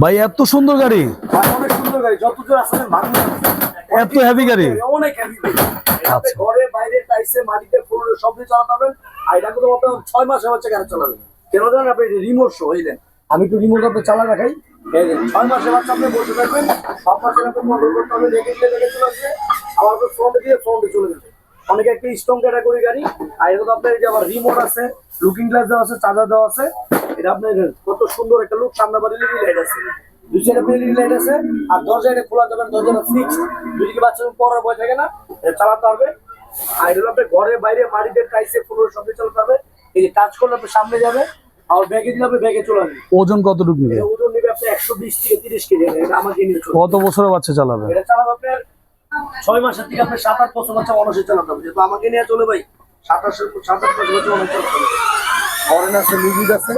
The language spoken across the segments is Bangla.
ভাই এত সুন্দর গাড়ি, অনেক সুন্দর গাড়ি, যতদূর আসলে ভাঙবে এত হেভি গাড়ি, অনেক হেভি। আচ্ছা। ঘরে বাইরে টাইসে মাটিতে ফ্লোরে সব দিয়ে চালাতে পারবেন। আর এটা কিন্তু আপনার 6 মাসের বাচ্চা গাড়ি চালাবেন। কেন জানেন? আপনি রিমোট শো হইলেন, আমি একটু রিমোট আপনি চালা দেখাই। এই যে 6 মাসের বাচ্চা আপনি বসে থাকবেন, সব মাসের আপনি কন্ট্রোল করতে হবে, দেখে চলে আসবে, আবার ফ্রন্টে দিয়ে ফ্রন্টে চলে যাবে। অনেকে একটা স্ট্রং ক্যাটাগরি গাড়ি। আর এটা তো আপনার এই যে আবার রিমোট আছে, লুকিং গ্লাস দেওয়া আছে, চার্জার দেওয়া আছে। এটা আপনার কত সুন্দর একটা লুক, সামনে বাড়ি লাইট আছে, দুই সাইডে এলইডি লাইট আছে। আর দরজা এটা খোলা যাবে, দরজাটা ফিক্স, দুদিকে বাচ্চা পড়ার ভয় থাকে না, এটা চালাতে পারবে। আর এটা আপনার ঘরে বাইরে মাটিতে টাইসে ফ্লোরে সব দিয়ে চালাতে হবে। এই যে টাচ করলে আপনি সামনে যাবে, আর ব্যাগে দিলে আপনি ব্যাগে চলে আসবে। ওজন কতটুকু নেবে? ওজন নেবে আপনি 120 থেকে 30 কেজি। এটা আমাকে নিয়ে চলবে। কত বছরের বাচ্চা চালাবে? এটা চালাবে আপনার 6 মাসের থেকে আপনি 7-8 বছর বাচ্চা অনাসে চালাতে হবে। যেহেতু আমাকে নিয়ে চলে ভাই, 7-8 বছর বাচ্চা অনেক চালাতে হবে। হরেন আছে, মিউজিক আছে,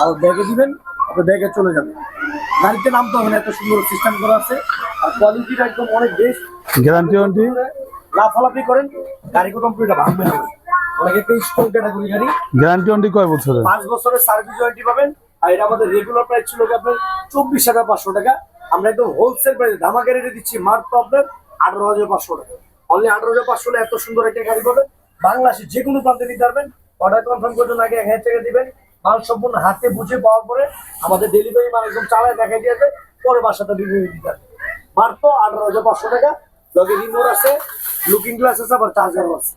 আর ব্যাগে দিবেন, আপনি ব্যাগে চলে যাবেন। গাড়িতে নামতে হবে না, এত সুন্দর সিস্টেম করা আছে। আর কোয়ালিটিটা একদম অনেক বেস্ট। Guarantee warranty? লাফালাফি করেন, গাড়ি কোথাও এটা ভাঙবে না। অনেক একটা স্ট্রং ক্যাটাগরি গাড়ি। গ্যারান্টি ওয়ারেন্টি কয় বছরের? 5 বছরের সার্ভিস ওয়ারেন্টি পাবেন। আর এটা আমাদের রেগুলার প্রাইস ছিল আপনার 24,500 টাকা। আমরা একদম হোলসেল প্রাইসে ধামাকা রেটে দিচ্ছি মাত্র আপনার 18,500 টাকা। অনলি 18,500 এত সুন্দর একটা গাড়ি পাবেন। বাংলাদেশে যে কোনো প্রান্তে নিতে পারবেন। অর্ডার কনফার্ম করতে আগে 1000 টাকা দিবেন। মাল সম্পূর্ণ হাতে বুঝে পাওয়ার পরে আমাদের ডেলিভারি মাল একদম চালায় দেখাই দিয়ে যাবে, পরে বাসাটা ডেলিভারি দিতে হবে। মাত্র 18,500 টাকা। লগে রিমোট আছে, লুকিং গ্লাস আছে, আবার চার্জারও আছে।